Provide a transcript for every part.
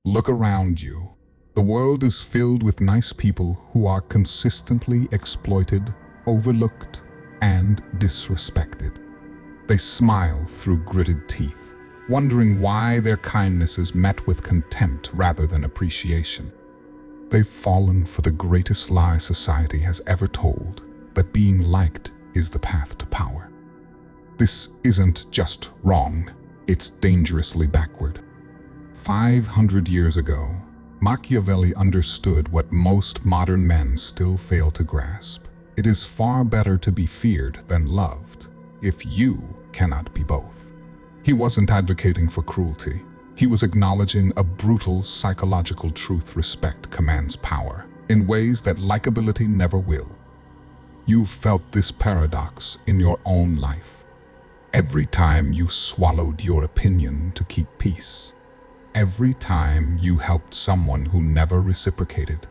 Look around you. The world is filled with nice people who are consistently exploited, overlooked, and disrespected. They smile through gritted teeth, wondering why their kindness is met with contempt rather than appreciation. They've fallen for the greatest lie society has ever told, that being liked is the path to power. This isn't just wrong, it's dangerously backward. 500 years ago, Machiavelli understood what most modern men still fail to grasp. It is far better to be feared than loved, if you cannot be both. He wasn't advocating for cruelty. He was acknowledging a brutal psychological truth: respect commands power in ways that likability never will. You've felt this paradox in your own life. Every time you swallowed your opinion to keep peace. Every time you helped someone who never reciprocated.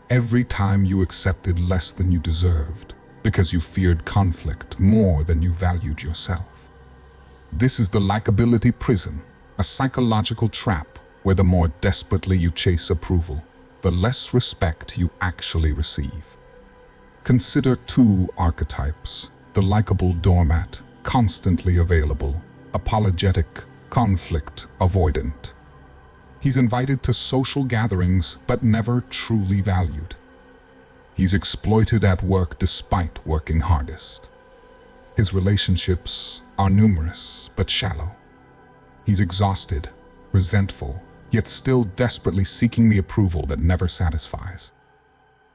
Every time you accepted less than you deserved because you feared conflict more than you valued yourself. This is the likability prison, a psychological trap where the more desperately you chase approval, the less respect you actually receive. Consider two archetypes: the likable doormat, constantly available, apologetic, conflict avoidant. He's invited to social gatherings but never truly valued. He's exploited at work despite working hardest. His relationships are numerous but shallow. He's exhausted, resentful, yet still desperately seeking the approval that never satisfies.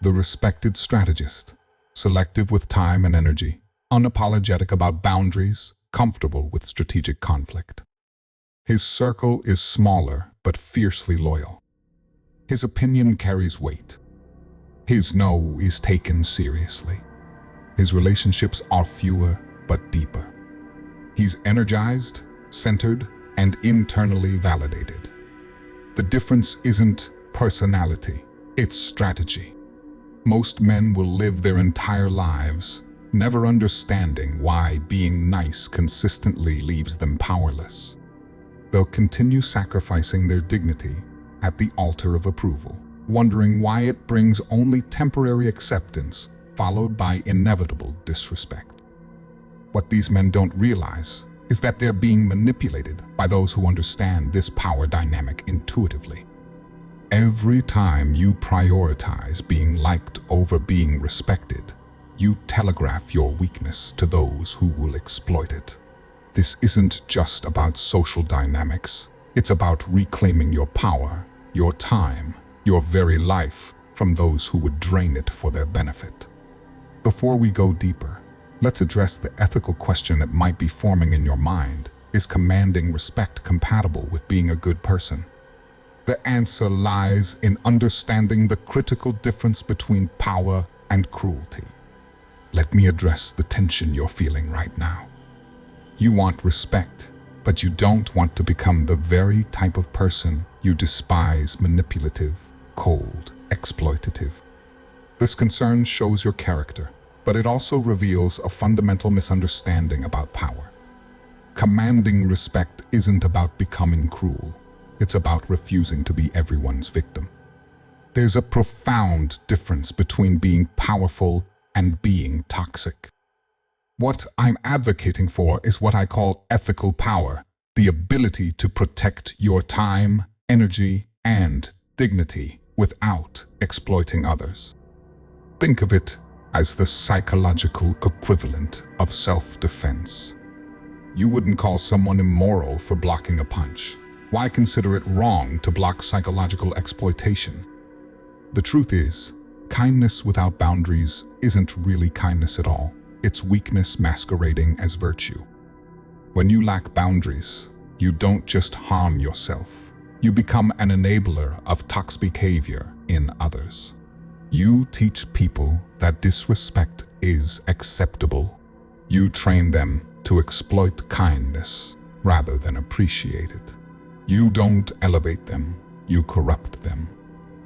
The respected strategist, selective with time and energy, unapologetic about boundaries, comfortable with strategic conflict. His circle is smaller but fiercely loyal. His opinion carries weight. His no is taken seriously. His relationships are fewer but deeper. He's energized, centered, and internally validated. The difference isn't personality, it's strategy. Most men will live their entire lives never understanding why being nice consistently leaves them powerless. They'll continue sacrificing their dignity at the altar of approval, wondering why it brings only temporary acceptance followed by inevitable disrespect. What these men don't realize is that they're being manipulated by those who understand this power dynamic intuitively. Every time you prioritize being liked over being respected, you telegraph your weakness to those who will exploit it. This isn't just about social dynamics. It's about reclaiming your power, your time, your very life from those who would drain it for their benefit. Before we go deeper, let's address the ethical question that might be forming in your mind. Is commanding respect compatible with being a good person? The answer lies in understanding the critical difference between power and cruelty. Let me address the tension you're feeling right now. You want respect, but you don't want to become the very type of person you despise: manipulative, cold, exploitative. This concern shows your character, but it also reveals a fundamental misunderstanding about power. Commanding respect isn't about becoming cruel. It's about refusing to be everyone's victim. There's a profound difference between being powerful and being toxic. What I'm advocating for is what I call ethical power, the ability to protect your time, energy, and dignity without exploiting others. Think of it as the psychological equivalent of self-defense. You wouldn't call someone immoral for blocking a punch. Why consider it wrong to block psychological exploitation? The truth is, kindness without boundaries isn't really kindness at all. It's weakness masquerading as virtue. When you lack boundaries, you don't just harm yourself. You become an enabler of toxic behavior in others. You teach people that disrespect is acceptable. You train them to exploit kindness rather than appreciate it. You don't elevate them, you corrupt them.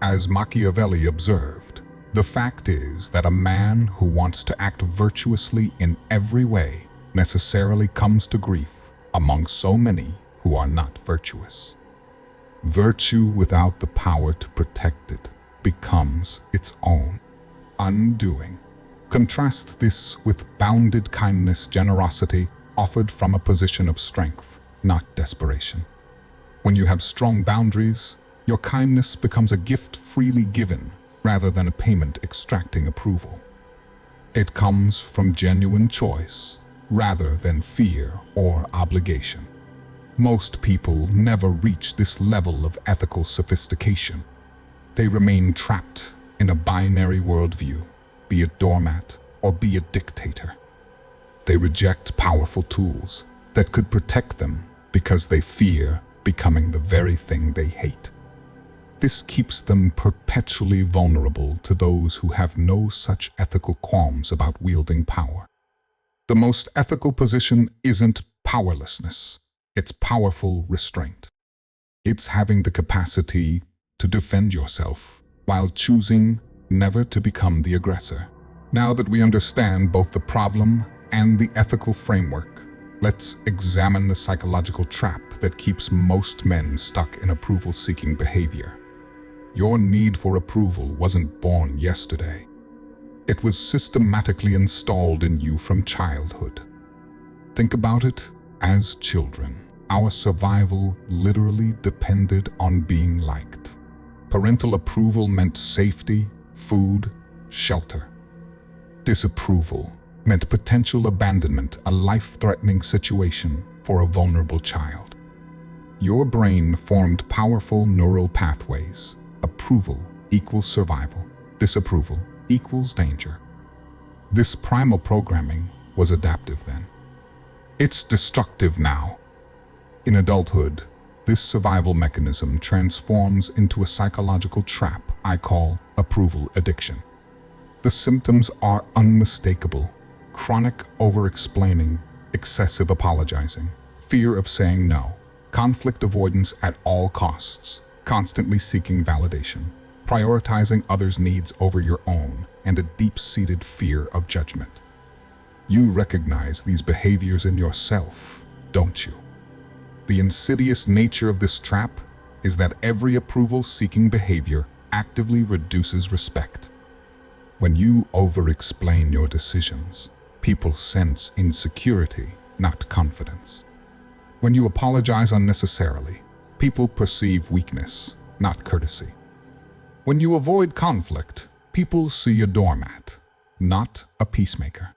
As Machiavelli observed, the fact is that a man who wants to act virtuously in every way necessarily comes to grief among so many who are not virtuous. Virtue without the power to protect it becomes its own undoing. Contrast this with bounded kindness, generosity offered from a position of strength, not desperation. When you have strong boundaries, your kindness becomes a gift freely given rather than a payment extracting approval. It comes from genuine choice rather than fear or obligation. Most people never reach this level of ethical sophistication. They remain trapped in a binary worldview, be a doormat or be a dictator. They reject powerful tools that could protect them because they fear becoming the very thing they hate. This keeps them perpetually vulnerable to those who have no such ethical qualms about wielding power. The most ethical position isn't powerlessness, it's powerful restraint. It's having the capacity to defend yourself while choosing never to become the aggressor. Now that we understand both the problem and the ethical framework, let's examine the psychological trap that keeps most men stuck in approval-seeking behavior. Your need for approval wasn't born yesterday. It was systematically installed in you from childhood. Think about it. As children, our survival literally depended on being liked. Parental approval meant safety, food, shelter. Disapproval meant potential abandonment, a life-threatening situation for a vulnerable child. Your brain formed powerful neural pathways. Approval equals survival. Disapproval equals danger. This primal programming was adaptive then. It's destructive now. In adulthood, this survival mechanism transforms into a psychological trap I call approval addiction. The symptoms are unmistakable: chronic over-explaining, excessive apologizing, fear of saying no, conflict avoidance at all costs, constantly seeking validation, prioritizing others' needs over your own, and a deep-seated fear of judgment. You recognize these behaviors in yourself, don't you? The insidious nature of this trap is that every approval-seeking behavior actively reduces respect. When you over-explain your decisions, people sense insecurity, not confidence. When you apologize unnecessarily, people perceive weakness, not courtesy. When you avoid conflict, people see a doormat, not a peacemaker.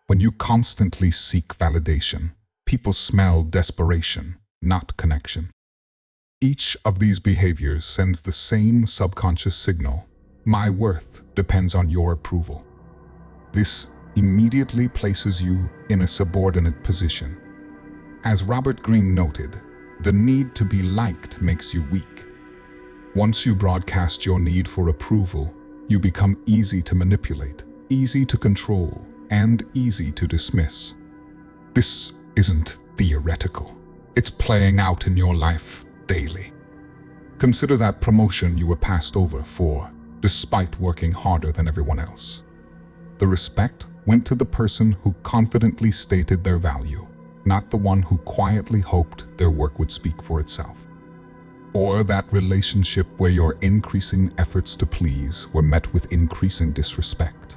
When you constantly seek validation, people smell desperation, not connection. Each of these behaviors sends the same subconscious signal: my worth depends on your approval. This immediately places you in a subordinate position. As Robert Greene noted, the need to be liked makes you weak. Once you broadcast your need for approval, you become easy to manipulate, easy to control, and easy to dismiss. This isn't theoretical. It's playing out in your life daily. Consider that promotion you were passed over for, despite working harder than everyone else. The respect went to the person who confidently stated their value, not the one who quietly hoped their work would speak for itself. Or that relationship where your increasing efforts to please were met with increasing disrespect.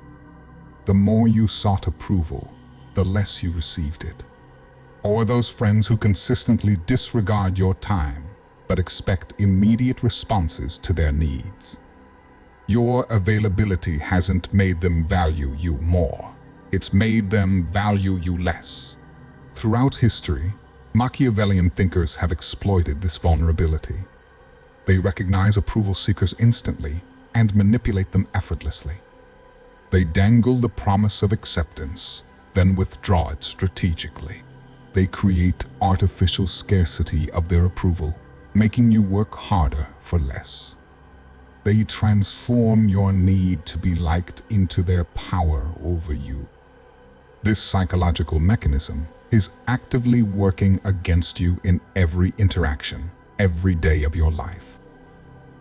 The more you sought approval, the less you received it. Or those friends who consistently disregard your time but expect immediate responses to their needs. Your availability hasn't made them value you more. It's made them value you less. Throughout history, Machiavellian thinkers have exploited this vulnerability. They recognize approval seekers instantly and manipulate them effortlessly. They dangle the promise of acceptance, then withdraw it strategically. They create artificial scarcity of their approval, making you work harder for less. They transform your need to be liked into their power over you. This psychological mechanism is actively working against you in every interaction, every day of your life.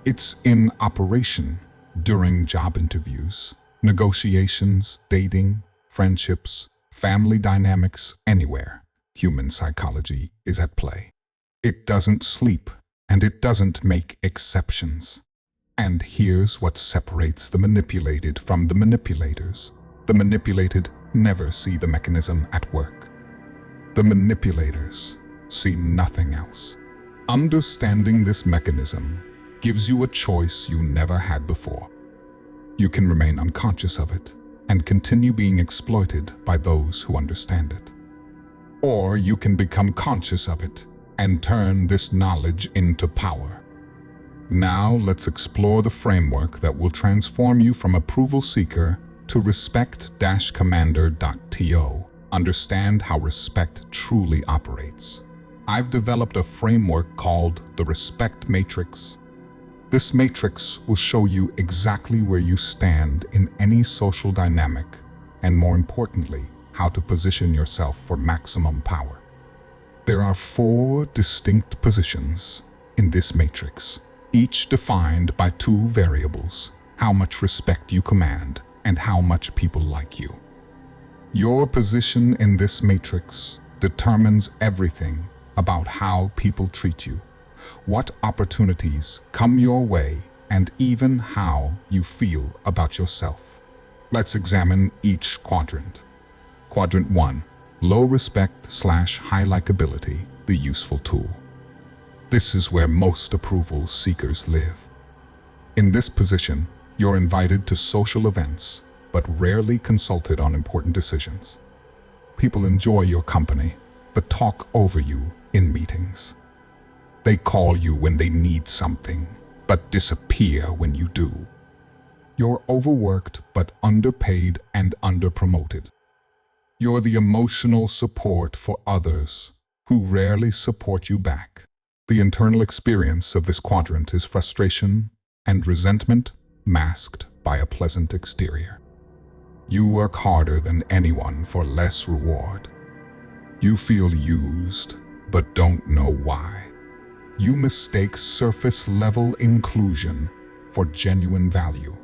It's in operation during job interviews, negotiations, dating, friendships, family dynamics, anywhere. Human psychology is at play. It doesn't sleep, and it doesn't make exceptions. And here's what separates the manipulated from the manipulators. The manipulated never see the mechanism at work. The manipulators see nothing else. Understanding this mechanism gives you a choice you never had before. You can remain unconscious of it and continue being exploited by those who understand it. Or you can become conscious of it and turn this knowledge into power. Now let's explore the framework that will transform you from approval seeker to respect-commander.to. Understand how respect truly operates. I've developed a framework called the Respect Matrix. This matrix will show you exactly where you stand in any social dynamic, and more importantly, how to position yourself for maximum power. There are 4 distinct positions in this matrix, each defined by 2 variables: how much respect you command and how much people like you. Your position in this matrix determines everything about how people treat you, what opportunities come your way, and even how you feel about yourself. Let's examine each quadrant. Quadrant 1, low respect/high likability, the useful tool. This is where most approval seekers live. In this position, you're invited to social events, but rarely consulted on important decisions. People enjoy your company, but talk over you in meetings. They call you when they need something, but disappear when you do. You're overworked but underpaid and underpromoted. You're the emotional support for others who rarely support you back. The internal experience of this quadrant is frustration and resentment masked by a pleasant exterior. You work harder than anyone for less reward. You feel used, but don't know why. You mistake surface-level inclusion for genuine value.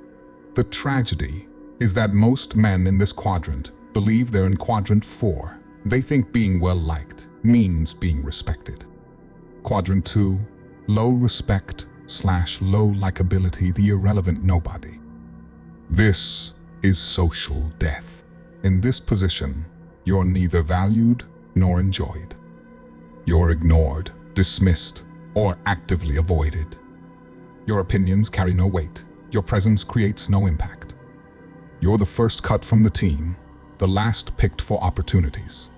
The tragedy is that most men in this quadrant believe they're in quadrant 4. They think being well-liked means being respected. Quadrant 2, low respect/low likability, the irrelevant nobody. This is social death. In this position, you're neither valued nor enjoyed. You're ignored, dismissed, or actively avoided. Your opinions carry no weight. Your presence creates no impact. You're the first cut from the team, the last picked for opportunities.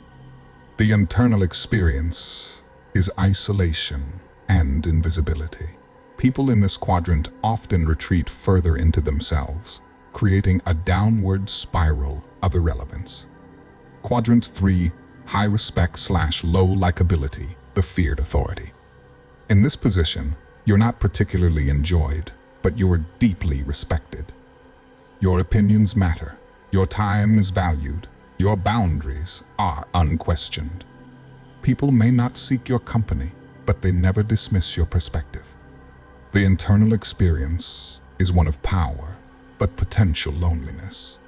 The internal experience is isolation and invisibility. People in this quadrant often retreat further into themselves, creating a downward spiral of irrelevance. Quadrant 3, high respect/low likability, the feared authority. In this position, you're not particularly enjoyed, but you're deeply respected. Your opinions matter, your time is valued, your boundaries are unquestioned. People may not seek your company, but they never dismiss your perspective. The internal experience is one of power, but potential loneliness.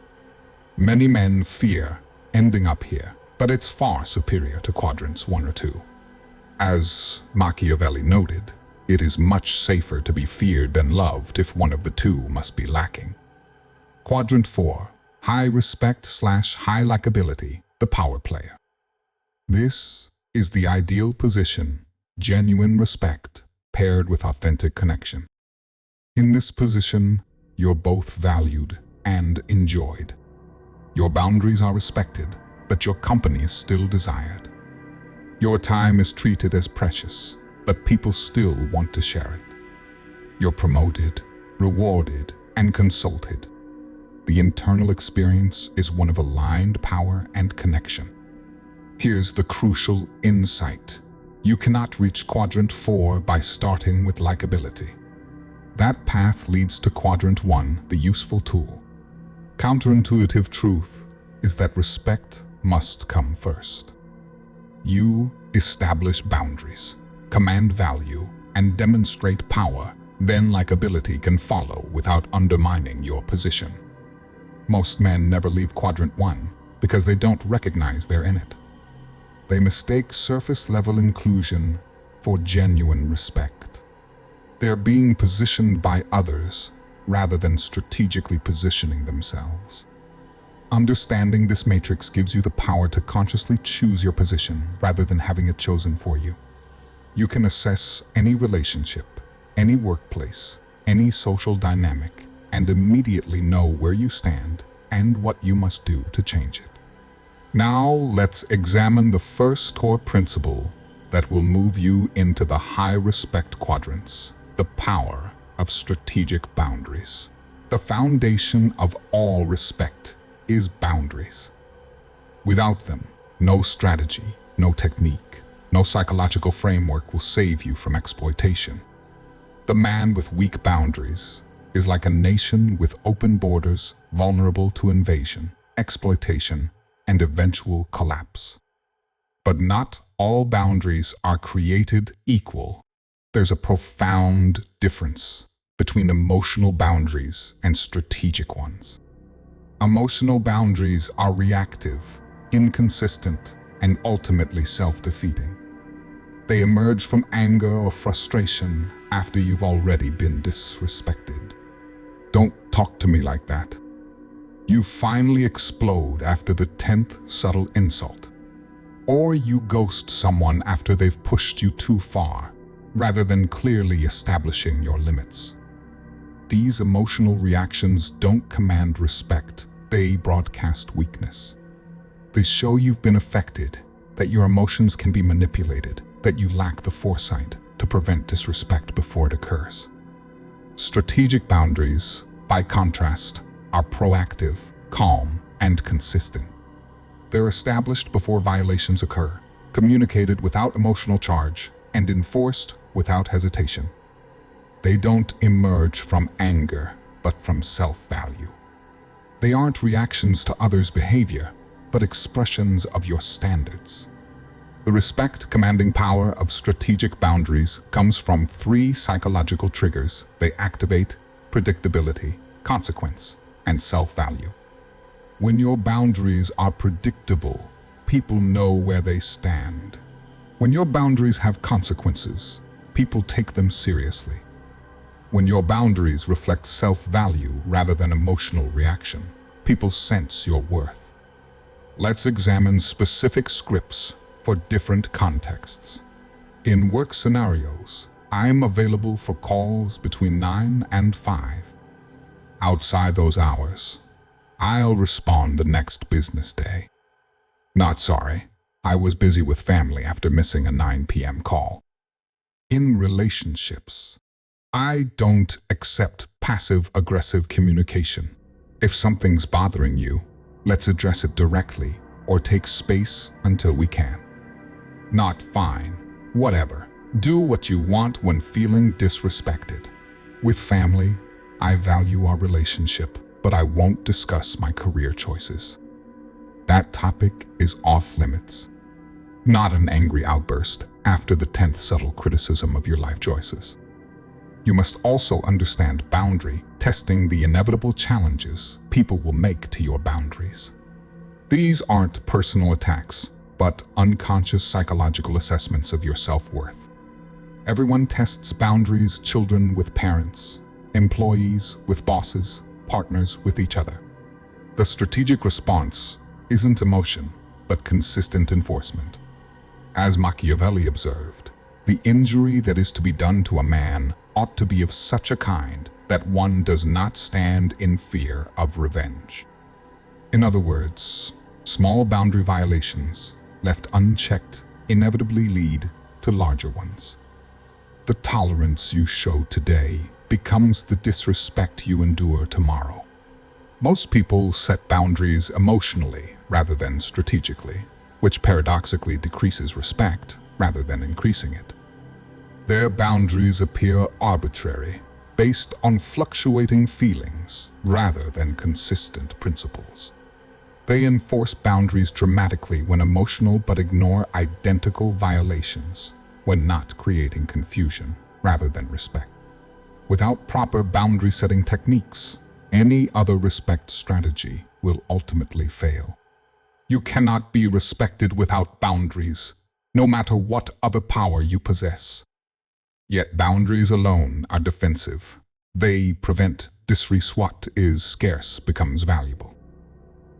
Many men fear ending up here, but it's far superior to quadrants 1 or 2. As Machiavelli noted, it is much safer to be feared than loved if one of the 2 must be lacking. Quadrant 4, high respect/high likability, the power player. This is the ideal position, genuine respect paired with authentic connection. In this position, you're both valued and enjoyed. Your boundaries are respected, but your company is still desired. Your time is treated as precious, but people still want to share it. You're promoted, rewarded, and consulted. The internal experience is one of aligned power and connection. Here's the crucial insight. You cannot reach quadrant 4 by starting with likability. That path leads to quadrant 1, the useful tool. Counterintuitive truth is that respect must come first. You establish boundaries, command value, and demonstrate power, then likability can follow without undermining your position. Most men never leave quadrant 1 because they don't recognize they're in it. They mistake surface-level inclusion for genuine respect. They're being positioned by others rather than strategically positioning themselves. Understanding this matrix gives you the power to consciously choose your position rather than having it chosen for you. You can assess any relationship, any workplace, any social dynamic, and immediately know where you stand and what you must do to change it. Now let's examine the first core principle that will move you into the high respect quadrants, the power of strategic boundaries. The foundation of all respect is boundaries. Without them, no strategy, no technique, no psychological framework will save you from exploitation. The man with weak boundaries is like a nation with open borders, vulnerable to invasion, exploitation, and eventual collapse. But not all boundaries are created equal. There's a profound difference between emotional boundaries and strategic ones. Emotional boundaries are reactive, inconsistent, and ultimately self-defeating. They emerge from anger or frustration after you've already been disrespected. Don't talk to me like that. You finally explode after the 10th subtle insult. Or you ghost someone after they've pushed you too far, rather than clearly establishing your limits. These emotional reactions don't command respect, they broadcast weakness. They show you've been affected, that your emotions can be manipulated, that you lack the foresight to prevent disrespect before it occurs. Strategic boundaries, by contrast, are proactive, calm, and consistent. They're established before violations occur, communicated without emotional charge, and enforced without hesitation. They don't emerge from anger, but from self-value. They aren't reactions to others' behavior, but expressions of your standards. The respect-commanding power of strategic boundaries comes from 3 psychological triggers. They activate predictability, consequence, and self-value. When your boundaries are predictable, people know where they stand. When your boundaries have consequences, people take them seriously. When your boundaries reflect self-value rather than emotional reaction, people sense your worth. Let's examine specific scripts for different contexts. In work scenarios, I'm available for calls between 9 and 5. Outside those hours, I'll respond the next business day. Not sorry, I was busy with family after missing a 9 p.m. call. In relationships, I don't accept passive-aggressive communication. If something's bothering you, let's address it directly or take space until we can. Not fine, whatever. Do what you want when feeling disrespected. With family, I value our relationship, but I won't discuss my career choices. That topic is off limits. Not an angry outburst after the 10th subtle criticism of your life choices. You must also understand boundary testing, the inevitable challenges people will make to your boundaries. These aren't personal attacks, but unconscious psychological assessments of your self-worth. Everyone tests boundaries, children with parents, employees with bosses, partners with each other. The strategic response isn't emotion, but consistent enforcement. As Machiavelli observed, the injury that is to be done to a man ought to be of such a kind that one does not stand in fear of revenge. In other words, small boundary violations, left unchecked, inevitably lead to larger ones. The tolerance you show today becomes the disrespect you endure tomorrow. Most people set boundaries emotionally rather than strategically, which paradoxically decreases respect rather than increasing it. Their boundaries appear arbitrary, based on fluctuating feelings rather than consistent principles. They enforce boundaries dramatically when emotional but ignore identical violations when not creating confusion rather than respect. Without proper boundary-setting techniques, any other respect strategy will ultimately fail. You cannot be respected without boundaries, no matter what other power you possess. Yet boundaries alone are defensive. They prevent what is scarce becomes valuable.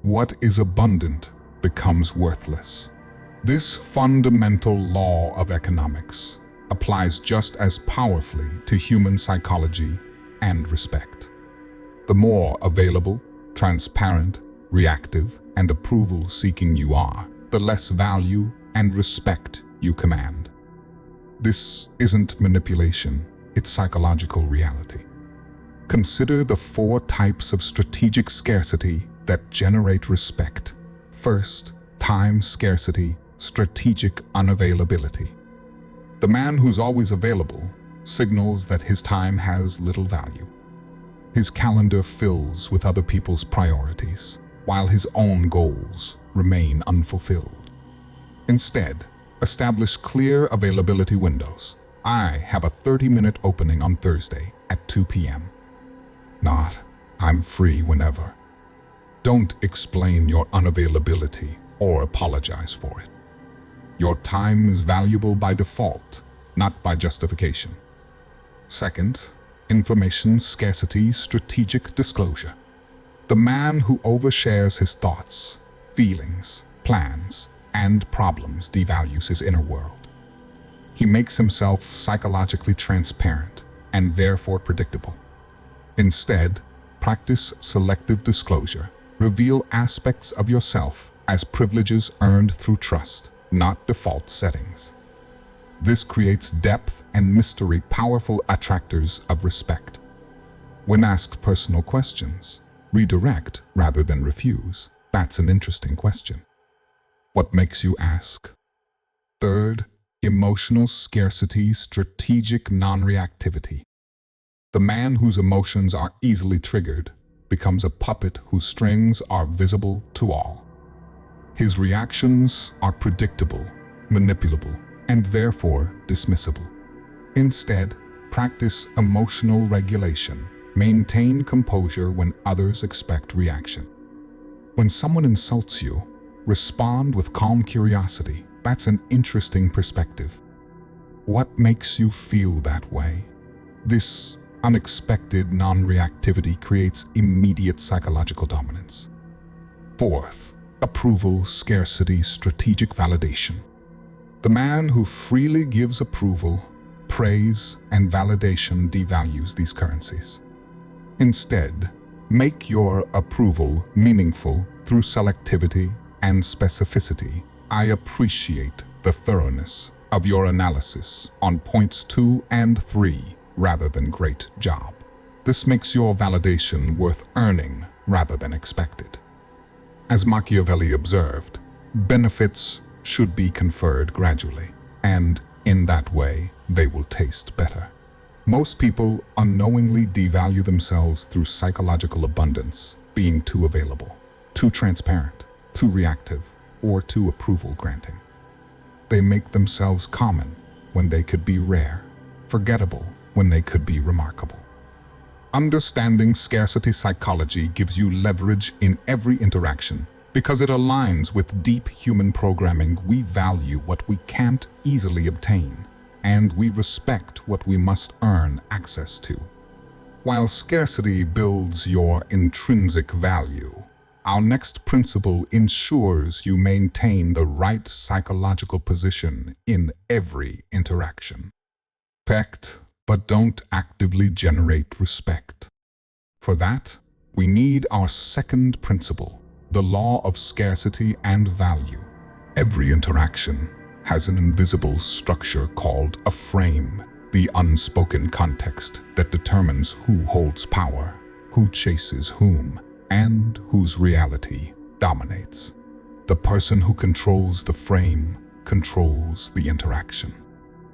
What is abundant becomes worthless. This fundamental law of economics applies just as powerfully to human psychology and respect. The more available, transparent, reactive, and approval-seeking you are, the less value and respect you command. This isn't manipulation, it's psychological reality. Consider the 4 types of strategic scarcity that generate respect. First, time scarcity, strategic unavailability. The man who's always available signals that his time has little value. His calendar fills with other people's priorities, while his own goals remain unfulfilled. Instead, establish clear availability windows. I have a 30-minute opening on Thursday at 2 p.m. Not, I'm free whenever. Don't explain your unavailability or apologize for it. Your time is valuable by default, not by justification. Second, information scarcity, strategic disclosure. The man who overshares his thoughts, feelings, plans, and problems devalues his inner world. He makes himself psychologically transparent and therefore predictable. Instead, practice selective disclosure. Reveal aspects of yourself as privileges earned through trust, not default settings. This creates depth and mystery, powerful attractors of respect. When asked personal questions, redirect rather than refuse. That's an interesting question. What makes you ask? Third, emotional scarcity, strategic non-reactivity. The man whose emotions are easily triggered becomes a puppet whose strings are visible to all. His reactions are predictable, manipulable, and therefore dismissible. Instead, practice emotional regulation. Maintain composure when others expect reaction. When someone insults you, respond with calm curiosity. That's an interesting perspective. What makes you feel that way? This unexpected non-reactivity creates immediate psychological dominance. Fourth, approval scarcity, strategic validation. The man who freely gives approval, praise, and validation devalues these currencies. Instead, make your approval meaningful through selectivity and specificity. I appreciate the thoroughness of your analysis on points 2 and 3 rather than great job. This makes your validation worth earning rather than expected. As Machiavelli observed, benefits should be conferred gradually, and in that way, they will taste better. Most people unknowingly devalue themselves through psychological abundance, being too available, too transparent, too reactive, or too approval-granting. They make themselves common when they could be rare, forgettable when they could be remarkable. Understanding scarcity psychology gives you leverage in every interaction because it aligns with deep human programming. We value what we can't easily obtain, and we respect what we must earn access to. While scarcity builds your intrinsic value, our next principle ensures you maintain the right psychological position in every interaction. Respect, but don't actively generate respect. For that, we need our second principle, the law of scarcity and value. Every interaction has an invisible structure called a frame, the unspoken context that determines who holds power, who chases whom, and whose reality dominates. The person who controls the frame controls the interaction.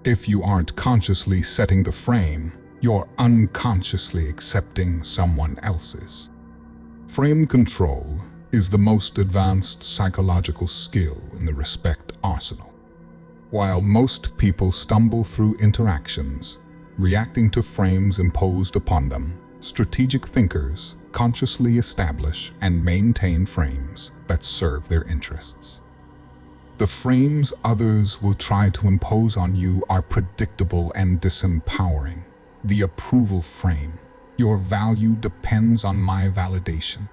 If you aren't consciously setting the frame, you're unconsciously accepting someone else's. Frame control is the most advanced psychological skill in the respect arsenal. While most people stumble through interactions, reacting to frames imposed upon them, strategic thinkers consciously establish and maintain frames that serve their interests. The frames others will try to impose on you are predictable and disempowering. The approval frame. Your value depends on my validation.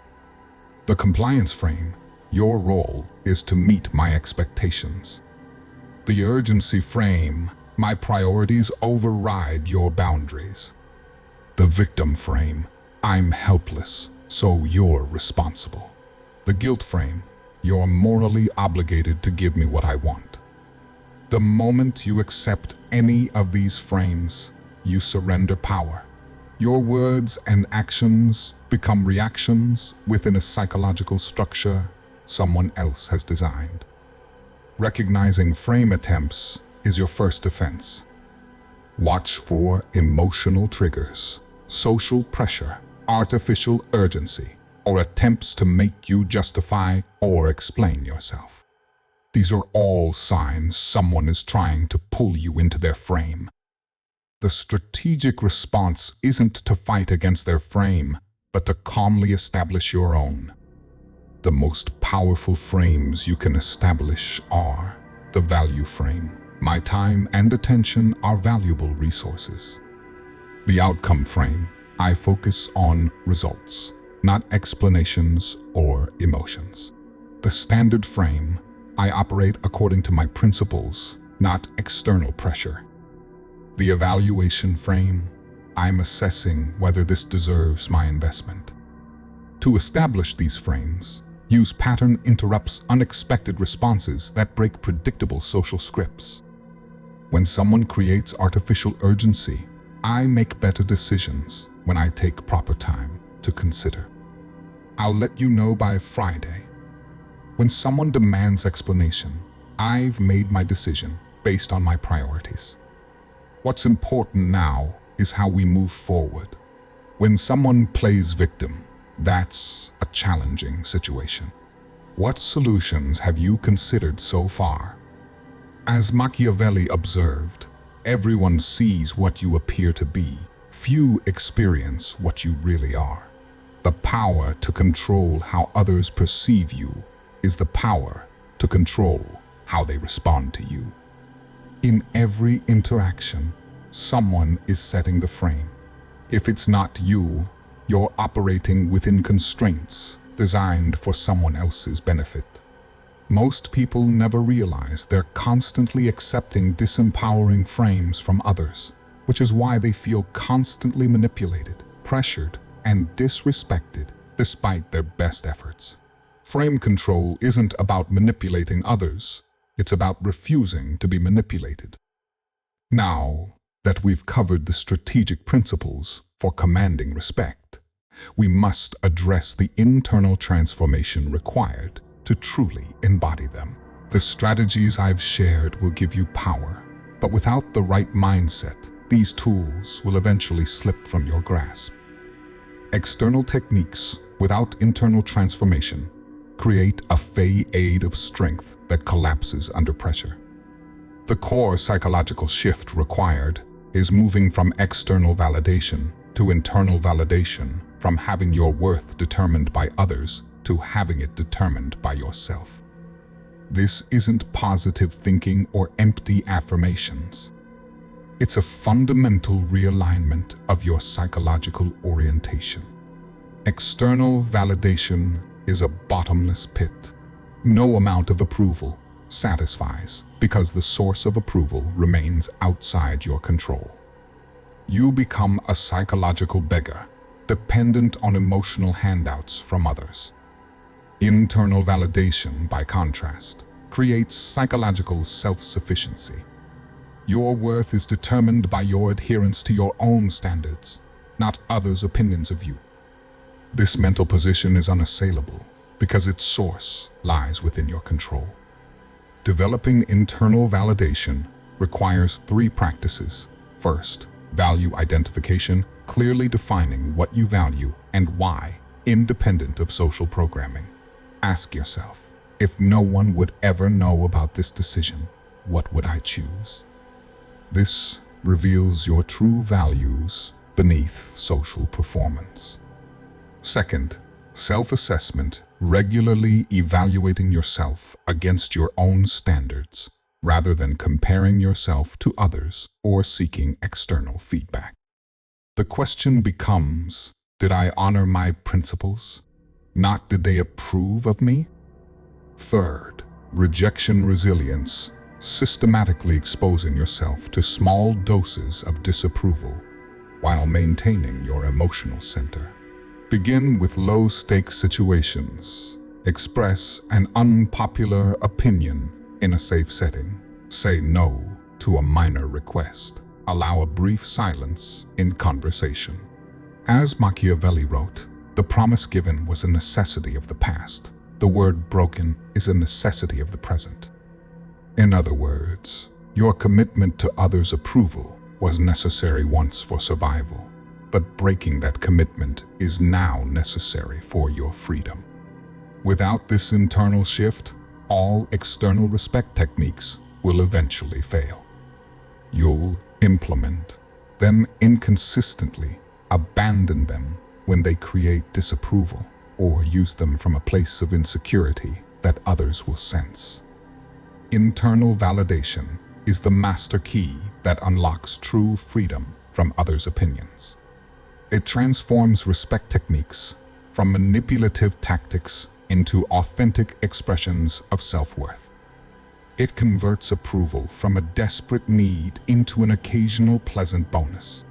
The compliance frame. Your role is to meet my expectations. The urgency frame. My priorities override your boundaries. The victim frame. I'm helpless, so you're responsible. The guilt frame. You're morally obligated to give me what I want. The moment you accept any of these frames, you surrender power. Your words and actions become reactions within a psychological structure someone else has designed. Recognizing frame attempts is your first defense. Watch for emotional triggers, social pressure, artificial urgency, or attempts to make you justify or explain yourself. These are all signs someone is trying to pull you into their frame. The strategic response isn't to fight against their frame, but to calmly establish your own. The most powerful frames you can establish are the value frame. My time and attention are valuable resources. The outcome frame. I focus on results, not explanations or emotions. The standard frame. I operate according to my principles, not external pressure. The evaluation frame. I'm assessing whether this deserves my investment. To establish these frames, use pattern interrupts unexpected responses that break predictable social scripts. When someone creates artificial urgency, I make better decisions when I take proper time to consider. I'll let you know by Friday. When someone demands explanation, I've made my decision based on my priorities. What's important now is how we move forward. When someone plays victim, that's a challenging situation. What solutions have you considered so far? As Machiavelli observed, everyone sees what you appear to be. Few experience what you really are. The power to control how others perceive you is the power to control how they respond to you. In every interaction, someone is setting the frame. If it's not you, you're operating within constraints designed for someone else's benefit. Most people never realize they're constantly accepting disempowering frames from others, which is why they feel constantly manipulated, pressured, and disrespected despite their best efforts. Frame control isn't about manipulating others, it's about refusing to be manipulated. Now that we've covered the strategic principles for commanding respect, we must address the internal transformation required to truly embody them. The strategies I've shared will give you power, but without the right mindset, these tools will eventually slip from your grasp. External techniques without internal transformation create a fade of strength that collapses under pressure. The core psychological shift required is moving from external validation to internal validation, from having your worth determined by others to having it determined by yourself. This isn't positive thinking or empty affirmations. It's a fundamental realignment of your psychological orientation. External validation is a bottomless pit. No amount of approval satisfies because the source of approval remains outside your control. You become a psychological beggar, dependent on emotional handouts from others. Internal validation, by contrast, creates psychological self-sufficiency. Your worth is determined by your adherence to your own standards, not others' opinions of you. This mental position is unassailable because its source lies within your control. Developing internal validation requires 3 practices. First, value identification, clearly defining what you value and why, independent of social programming. Ask yourself, if no one would ever know about this decision, what would I choose? This reveals your true values beneath social performance. Second, Self-assessment, regularly evaluating yourself against your own standards, rather than comparing yourself to others or seeking external feedback. The question becomes, did I honor my principles? Not did they approve of me? Third, rejection resilience, systematically exposing yourself to small doses of disapproval while maintaining your emotional center. Begin with low-stakes situations. Express an unpopular opinion in a safe setting. Say no to a minor request. Allow a brief silence in conversation. As Machiavelli wrote, the promise given was a necessity of the past. The word broken is a necessity of the present. In other words, your commitment to others' approval was necessary once for survival, but breaking that commitment is now necessary for your freedom. Without this internal shift, all external respect techniques will eventually fail. You'll implement them inconsistently, abandon them when they create disapproval, or use them from a place of insecurity that others will sense. Internal validation is the master key that unlocks true freedom from others' opinions. It transforms respect techniques from manipulative tactics into authentic expressions of self-worth. It converts approval from a desperate need into an occasional pleasant bonus.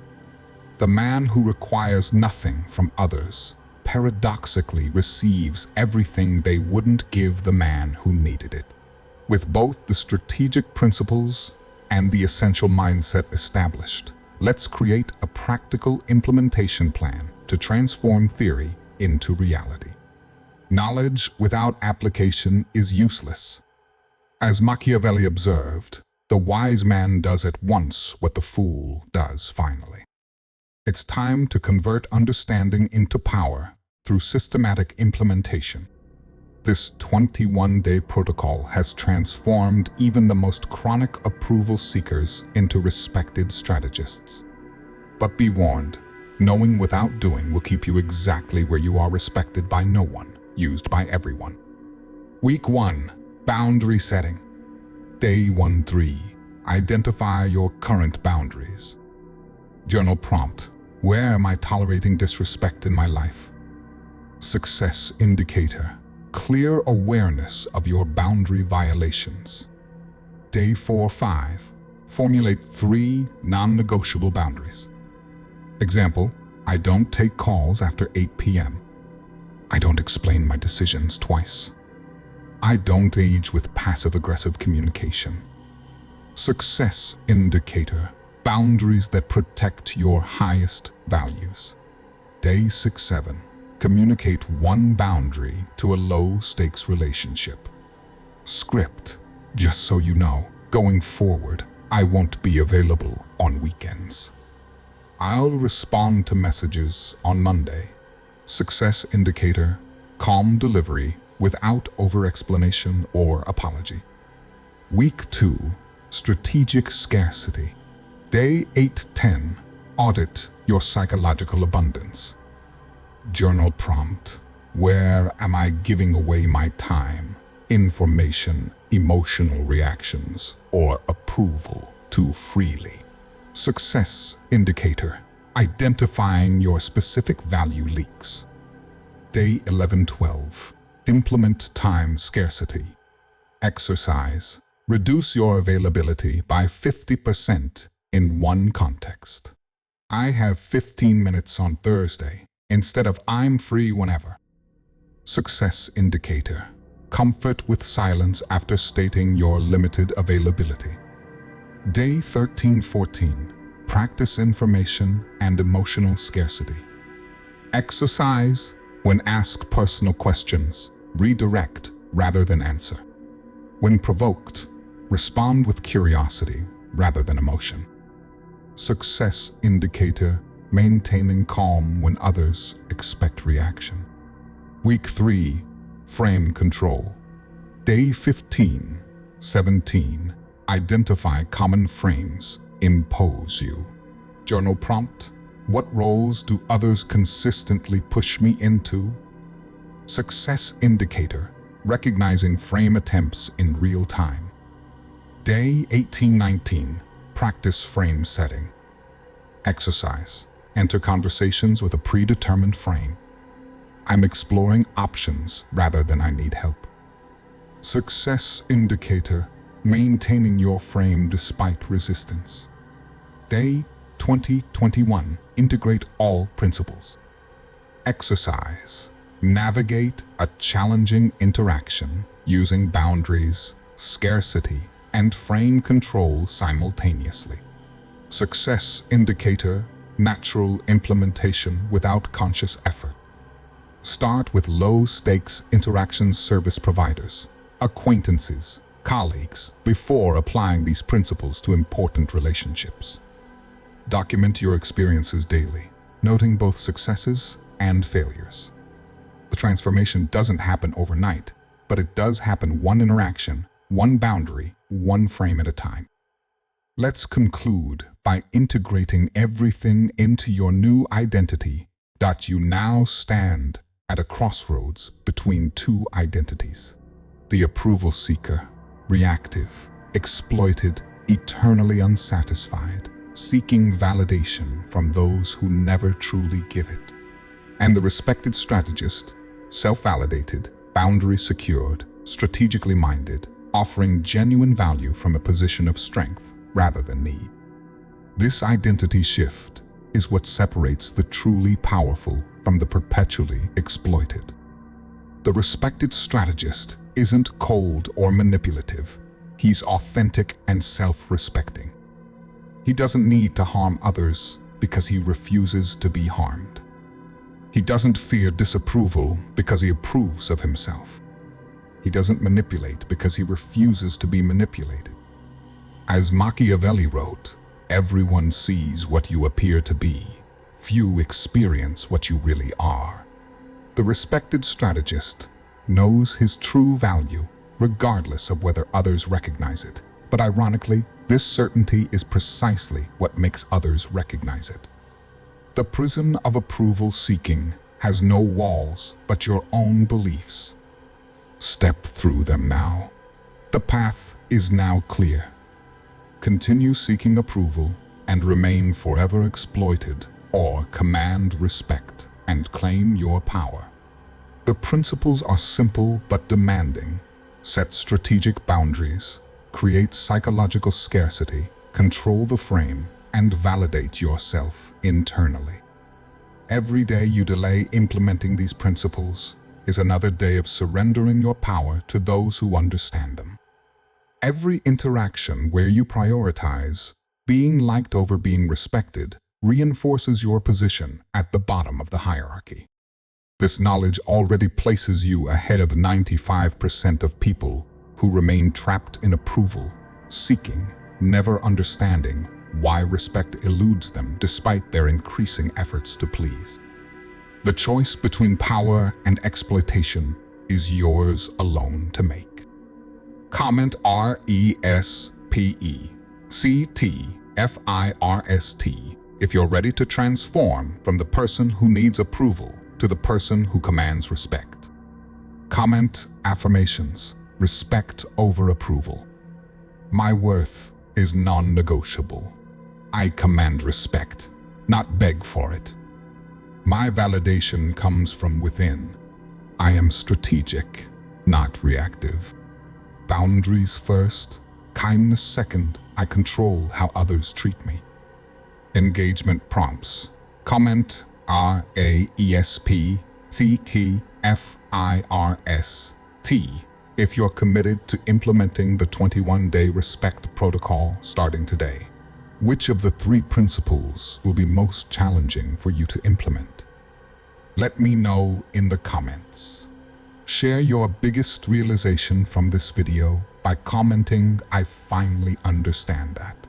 The man who requires nothing from others paradoxically receives everything they wouldn't give the man who needed it. With both the strategic principles and the essential mindset established, let's create a practical implementation plan to transform theory into reality. Knowledge without application is useless. As Machiavelli observed, the wise man does at once what the fool does finally. It's time to convert understanding into power through systematic implementation. This 21-day protocol has transformed even the most chronic approval seekers into respected strategists. But be warned, knowing without doing will keep you exactly where you are, respected by no one, used by everyone. Week 1. Boundary setting. Day 1-3. Identify your current boundaries. Journal prompt. Where am I tolerating disrespect in my life? Success indicator. Clear awareness of your boundary violations. Day 4-5. Formulate 3 non-negotiable boundaries. Example, I don't take calls after 8 p.m. I don't explain my decisions twice. I don't engage with passive-aggressive communication. Success indicator. Boundaries that protect your highest values. Day 6-7. Communicate 1 boundary to a low-stakes relationship. Script. Just so you know, going forward, I won't be available on weekends. I'll respond to messages on Monday. Success indicator. Calm delivery without over-explanation or apology. Week 2. Strategic scarcity. Day 8-10. Audit your psychological abundance. Journal prompt. Where am I giving away my time, information, emotional reactions, or approval too freely? Success indicator. Identifying your specific value leaks. Day 11-12. Implement time scarcity. Exercise. Reduce your availability by 50% in one context. I have 15 minutes on Thursday instead of I'm free whenever. Success indicator. Comfort with silence after stating your limited availability. Day 13-14. Practice information and emotional scarcity. Exercise. When asked personal questions, redirect rather than answer. When provoked, respond with curiosity rather than emotion. Success indicator. Maintaining calm when others expect reaction. Week 3. Frame control. Day 15-17. Identify common frames. Impose you. Journal prompt. What roles do others consistently push me into? Success indicator, recognizing frame attempts in real time. Day 1819, practice frame setting. Exercise, enter conversations with a predetermined frame. I'm exploring options rather than I need help. Success indicator, maintaining your frame despite resistance. Day 2021, integrate all principles. Exercise, navigate a challenging interaction using boundaries, scarcity, and frame control simultaneously. Success indicator, natural implementation without conscious effort. Start with low-stakes interactions service providers, acquaintances, colleagues, before applying these principles to important relationships. Document your experiences daily, noting both successes and failures. The transformation doesn't happen overnight, but it does happen one interaction, one boundary, one frame at a time. Let's conclude by integrating everything into your new identity. You now stand at a crossroads between two identities. The approval seeker, reactive, exploited, eternally unsatisfied, seeking validation from those who never truly give it. And the respected strategist, self-validated, boundary secured, strategically minded, offering genuine value from a position of strength rather than need. This identity shift is what separates the truly powerful from the perpetually exploited. The respected strategist isn't cold or manipulative. He's authentic and self-respecting. He doesn't need to harm others because he refuses to be harmed. He doesn't fear disapproval because he approves of himself. He doesn't manipulate because he refuses to be manipulated. As Machiavelli wrote, everyone sees what you appear to be. Few experience what you really are. The respected strategist knows his true value, regardless of whether others recognize it. But ironically, this certainty is precisely what makes others recognize it. The prison of approval seeking has no walls but your own beliefs. Step through them now. The path is now clear. Continue seeking approval and remain forever exploited, or command respect and claim your power. The principles are simple but demanding. Set strategic boundaries, create psychological scarcity, control the frame, and validate yourself internally. Every day you delay implementing these principles is another day of surrendering your power to those who understand them. Every interaction where you prioritize being liked over being respected reinforces your position at the bottom of the hierarchy. This knowledge already places you ahead of 95% of people who remain trapped in approval, seeking, never understanding why respect eludes them despite their increasing efforts to please. The choice between power and exploitation is yours alone to make. Comment RESPECTFIRST if you're ready to transform from the person who needs approval to the person who commands respect. Comment affirmations, respect over approval. My worth is non-negotiable. I command respect, not beg for it. My validation comes from within. I am strategic, not reactive. Boundaries first, kindness second. I control how others treat me. Engagement prompts. Comment RESPECTFIRST if you're committed to implementing the 21-day respect protocol starting today. Which of the 3 principles will be most challenging for you to implement? Let me know in the comments. Share your biggest realization from this video by commenting, "I finally understand that."